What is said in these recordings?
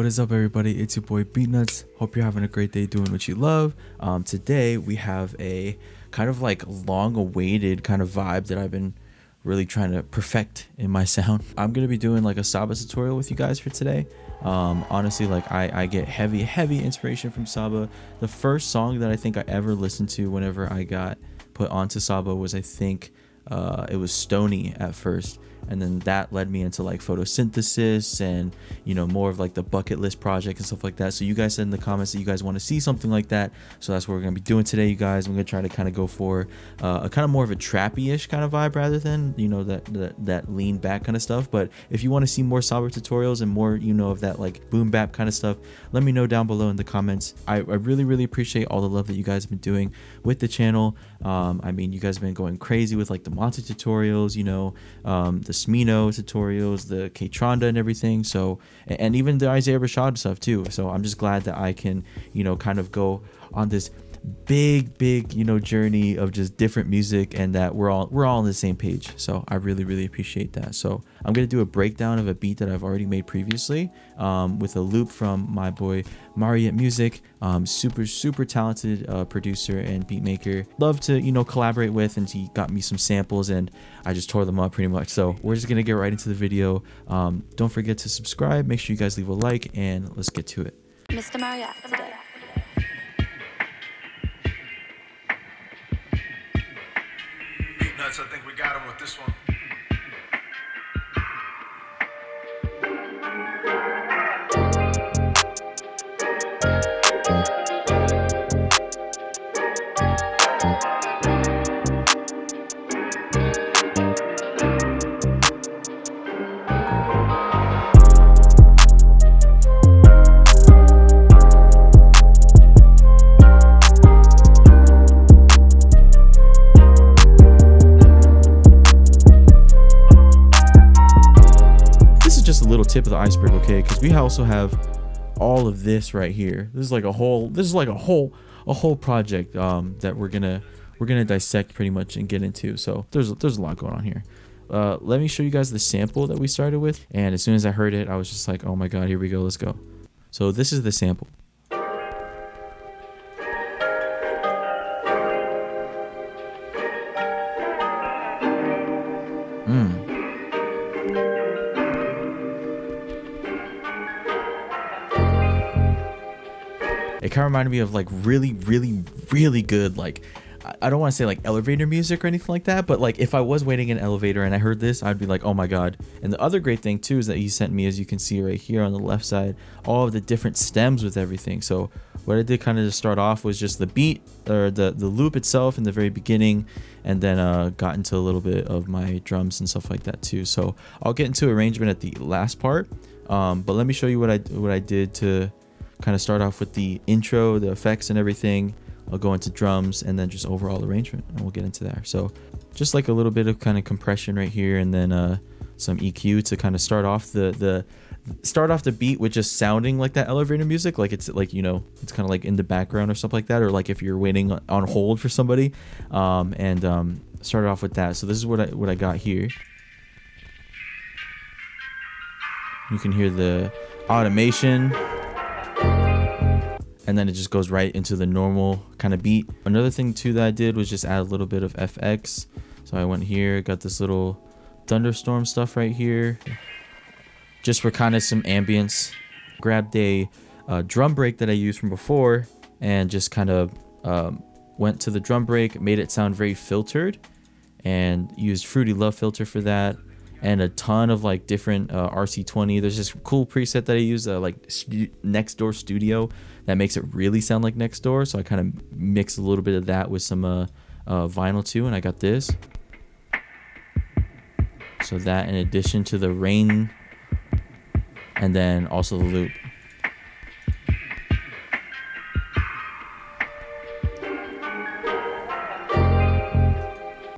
What is up, everybody? It's your boy BEATNUTZ. Hope you're having a great day doing what you love. Today we have a kind of like long-awaited kind of vibe that I've been really trying to perfect in my sound. I'm gonna be doing like a SABA tutorial with you guys for today. Honestly, like I get heavy inspiration from SABA. The first song that I think I ever listened to whenever I got put onto SABA was, I think it was Stony at first, and then that led me into like photosynthesis and, you know, more of like the bucket list project and stuff like that. So you guys said in the comments that you guys want to see something like that, so that's what we're gonna be doing today, you guys. I'm gonna try to kind of go for a kind of more of a trappy-ish kind of vibe rather than, you know, that lean back kind of stuff. But if you want to see more SABA tutorials and more, you know, of that like boom bap kind of stuff, let me know down below in the comments. I really appreciate all the love that you guys have been doing with the channel. I mean, you guys have been going crazy with like the Monte tutorials, you know, the smino tutorials, the K-Tronda and everything. So, and even the Isaiah Rashad stuff too. So I'm just glad that I can, you know, kind of go on this big, you know, journey of just different music, and that we're all on the same page. So I really appreciate that. So I'm gonna do a breakdown of a beat that I've already made previously, with a loop from my boy Mariette Music, super talented producer and beat maker. Love to, you know, collaborate with, and he got me some samples and I just tore them up pretty much. So we're just gonna get right into the video. Don't forget to subscribe, make sure you guys leave a like, and let's get to it. Mr. Mariette today. BEATNUTZ, I think we got him with this one. Tip of the iceberg, okay, because we also have all of this right here. This is like a whole project that we're gonna dissect pretty much and get into. So there's a lot going on here. Let me show you guys the sample that we started with, and as soon as I heard it, I was just like, oh my god, here we go, let's go. So this is the sample. It kind of reminded me of like really good, like, I don't want to say like elevator music or anything like that, but like if I was waiting in an elevator and I heard this, I'd be like, oh my god. And the other great thing too is that he sent me, as you can see right here on the left side, all of the different stems with everything. So what I did kind of to start off was just the beat, or the loop itself in the very beginning, and then got into a little bit of my drums and stuff like that too. So I'll get into arrangement at the last part, but let me show you what I did to kind of start off with the intro, the effects and everything. I'll go into drums and then just overall arrangement, and we'll get into there. So just like a little bit of kind of compression right here, and then some EQ to kind of start off the beat with just sounding like that elevator music, like it's like, you know, it's kind of like in the background or something like that, or like if you're waiting on hold for somebody, and started off with that. So this is what I got here. You can hear the automation, and then it just goes right into the normal kind of beat. Another thing too that I did was just add a little bit of FX. So I went here, got this little thunderstorm stuff right here, just for kind of some ambience. Grabbed a drum break that I used from before, and just kind of went to the drum break, made it sound very filtered, and used Fruity Love filter for that, and a ton of like different RC20. There's this cool preset that I use, like Next Door Studio, that makes it really sound like Next Door. So I kind of mixed a little bit of that with some vinyl too, and I got this. So that, in addition to the rain, and then also the loop.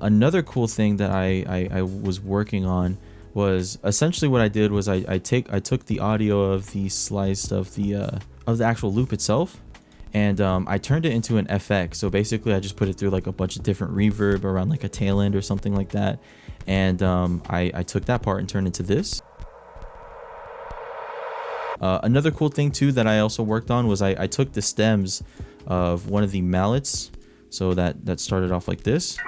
Another cool thing that I was working on was essentially what I did was I took the audio of the slice of the actual loop itself, and I turned it into an FX. So basically I just put it through like a bunch of different reverb around like a tail end or something like that, and I took that part and turned it into this. Another cool thing too that I also worked on was I took the stems of one of the mallets, so that started off like this.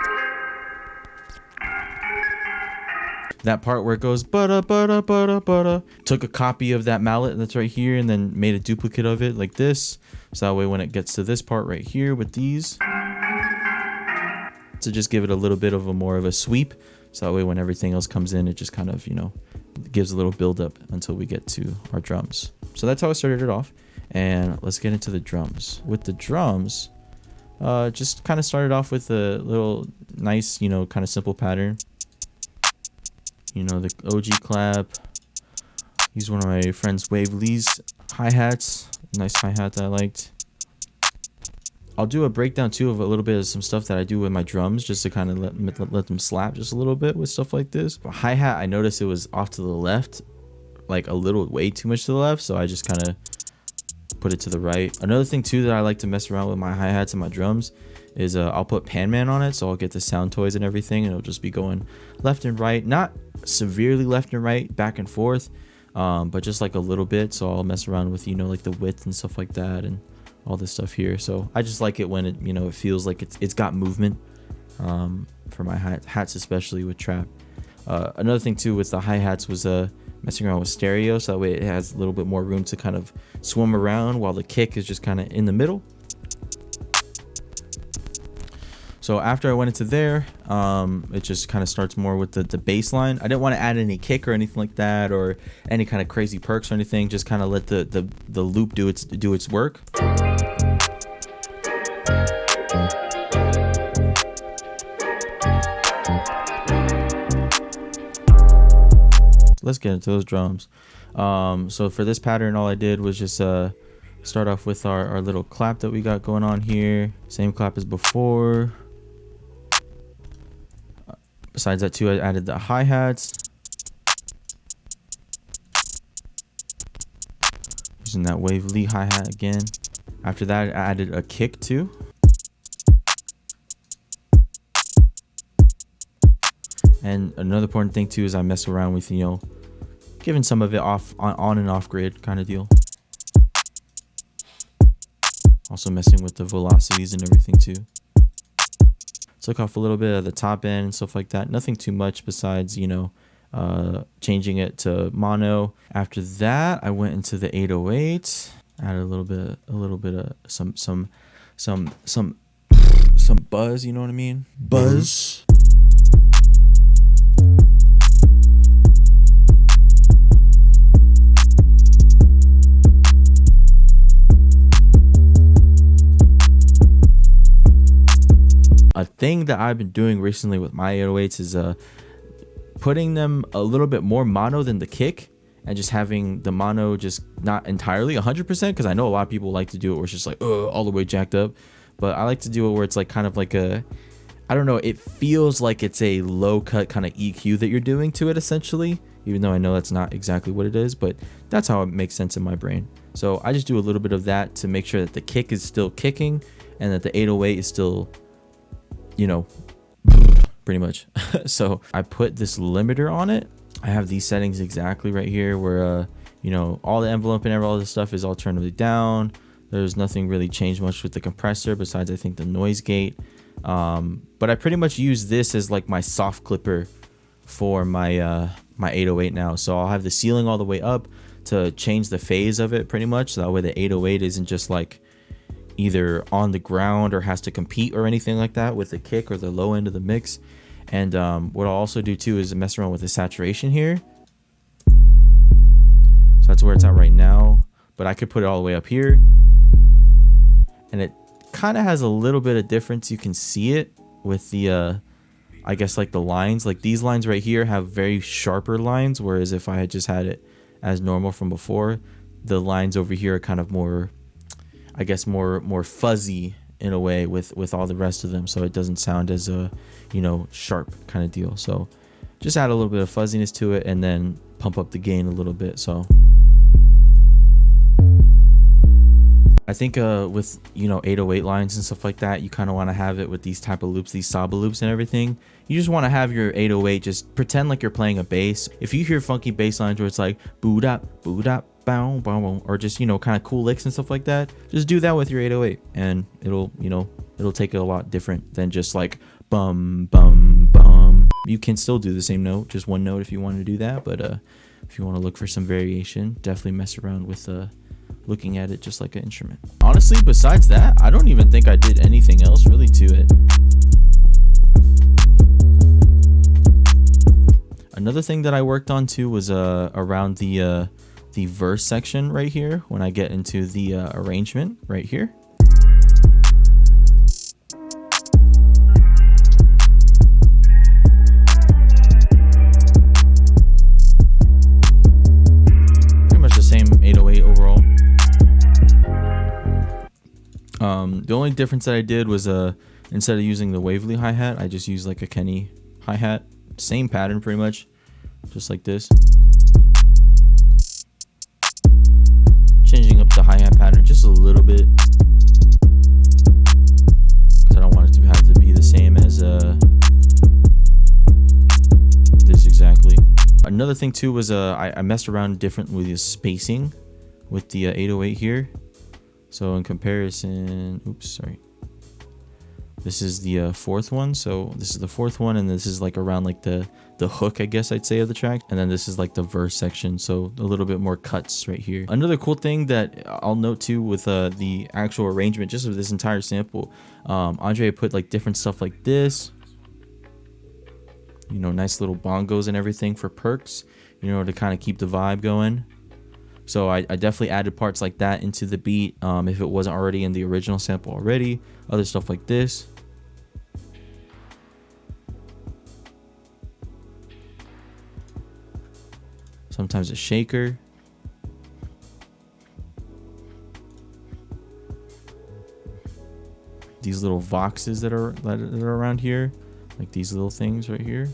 That part where it goes bada bada bada bada, took a copy of that mallet that's right here and then made a duplicate of it like this, so that way when it gets to this part right here with these, to just give it a little bit of a more of a sweep, so that way when everything else comes in, it just kind of, you know, gives a little build up until we get to our drums. So that's how I started it off, and let's get into the drums. With the drums, just kind of started off with a little nice, you know, kind of simple pattern. You know, the OG clap. Use one of my friend's Lee's hi-hats. Nice hi-hat that I liked. I'll do a breakdown too of a little bit of some stuff that I do with my drums, just to kind of let them slap just a little bit with stuff like this. Hi-hat, I noticed it was off to the left, like a little way too much to the left, so I just kind of put it to the right. Another thing too that I like to mess around with my hi-hats and my drums is I'll put Pan Man on it, so I'll get the sound toys and everything, and it'll just be going left and right, not severely left and right, back and forth, but just like a little bit. So I'll mess around with, you know, like the width and stuff like that and all this stuff here. So I just like it when it, you know, it feels like it's got movement, for my hats, especially with trap. Another thing too with the hi-hats was messing around with stereo, so that way it has a little bit more room to kind of swim around while the kick is just kind of in the middle. So after I went into there, it just kind of starts more with the bass line. I didn't want to add any kick or anything like that, or any kind of crazy perks or anything. Just kind of let the loop do its work. Let's get into those drums. So for this pattern, all I did was just start off with our little clap that we got going on here. Same clap as before. Besides that too, I added the hi-hats. Using that Lee hi-hat again. After that, I added a kick too. And another important thing too is I mess around with, you know, giving some of it off on and off grid kind of deal. Also messing with the velocities and everything too. Took off a little bit of the top end and stuff like that. Nothing too much besides, you know, changing it to mono. After that, I went into the 808. Added a little bit of some buzz. You know what I mean? Buzz. A thing that I've been doing recently with my 808s is putting them a little bit more mono than the kick, and just having the mono just not entirely 100%, because I know a lot of people like to do it where it's just like all the way jacked up, but I like to do it where it's like kind of like a, I don't know, it feels like it's a low cut kind of EQ that you're doing to it essentially, even though I know that's not exactly what it is, but that's how it makes sense in my brain. So I just do a little bit of that to make sure that the kick is still kicking and that the 808 is still, you know, pretty much. So I put this limiter on it. I have these settings exactly right here where you know, all the envelope and all this stuff is alternatively down. There's nothing really changed much with the compressor besides I think the noise gate, but I pretty much use this as like my soft clipper for my my 808 now. So I'll have the ceiling all the way up to change the phase of it pretty much, so that way the 808 isn't just like either on the ground or has to compete or anything like that with the kick or the low end of the mix. And what I'll also do too is mess around with the saturation here. So that's where it's at right now, but I could put it all the way up here, and it kind of has a little bit of difference. You can see it with the I guess like the lines, like these lines right here have very sharper lines, whereas if I had just had it as normal from before, the lines over here are kind of more, I guess more fuzzy in a way with all the rest of them, so it doesn't sound as a, you know, sharp kind of deal. So just add a little bit of fuzziness to it and then pump up the gain a little bit. So I think with, you know, 808 lines and stuff like that, you kind of want to have it with these type of loops, these SABA loops and everything. You just want to have your 808 just pretend like you're playing a bass. If you hear funky bass lines where it's like boot up, bow, bow, bow, or just, you know, kind of cool licks and stuff like that, just do that with your 808 and it'll, you know, it'll take it a lot different than just like bum, bum, bum. You can still do the same note, just one note if you want to do that. But if you want to look for some variation, definitely mess around with looking at it just like an instrument. Honestly, besides that, I don't even think I did anything else really to it. Another thing that I worked on too was around the verse section right here when I get into the arrangement right here. Pretty much the same 808 overall. The only difference that I did was instead of using the Waverly hi-hat, I just used like a Kenny hi-hat. Same pattern pretty much, just like this. Changing up the hi-hat pattern just a little bit because I don't want it to have to be the same as this exactly. Another thing too was I messed around different with the spacing with the 808 here. So in comparison, oops, sorry. This is the fourth one. So this is the fourth one, and this is like around like the hook, I guess I'd say, of the track. And then this is like the verse section, so a little bit more cuts right here. Another cool thing that I'll note too with the actual arrangement just of this entire sample, Andre put like different stuff like this, you know, nice little bongos and everything for perks, you know, to kind of keep the vibe going. So I definitely added parts like that into the beat if it wasn't already in the original sample already. Other stuff like this. Sometimes a shaker. These little voxes that are around here, like these little things right here.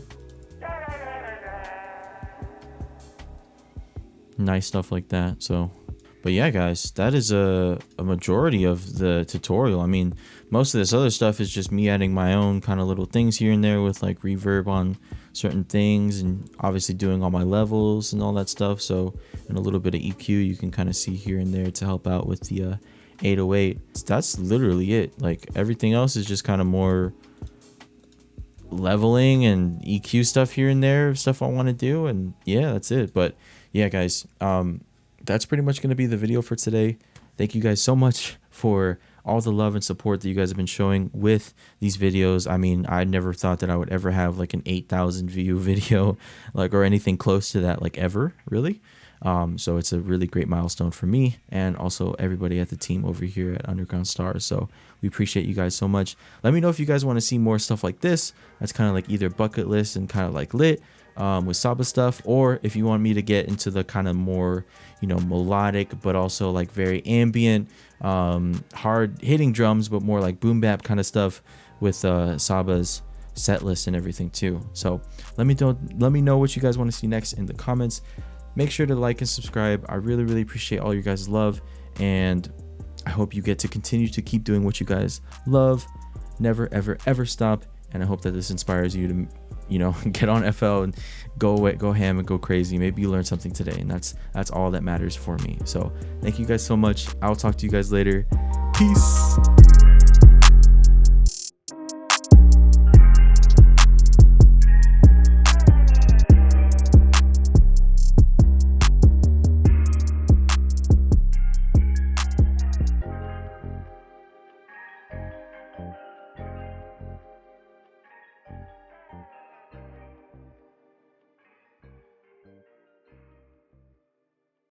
Nice stuff like that. So, but yeah, guys, that is a majority of the tutorial. I mean, most of this other stuff is just me adding my own kind of little things here and there with like reverb on certain things, and obviously doing all my levels and all that stuff. So, and a little bit of EQ you can kind of see here and there to help out with the 808. That's literally it. Like everything else is just kind of more leveling and EQ stuff here and there, stuff I want to do, and yeah, that's it. But yeah, guys, that's pretty much going to be the video for today. Thank you guys so much for all the love and support that you guys have been showing with these videos. I mean, I never thought that I would ever have like an 8,000 view video, like, or anything close to that, like ever, really. So it's a really great milestone for me and also everybody at the team over here at Underground STRS. So we appreciate you guys so much. Let me know if you guys want to see more stuff like this. That's kind of like either bucket list and kind of like lit with SABA stuff, or if you want me to get into the kind of more, you know, melodic but also like very ambient, hard hitting drums but more like boom bap kind of stuff with SABA's set list and everything too. So let me know what you guys want to see next in the comments. Make sure to like and subscribe. I really appreciate all your guys' love, and I hope you get to continue to keep doing what you guys love. Never ever stop. And I hope that this inspires you to, you know, get on FL and go ham and go crazy. Maybe you learned something today, and that's all that matters for me. So thank you guys so much. I'll talk to you guys later. Peace.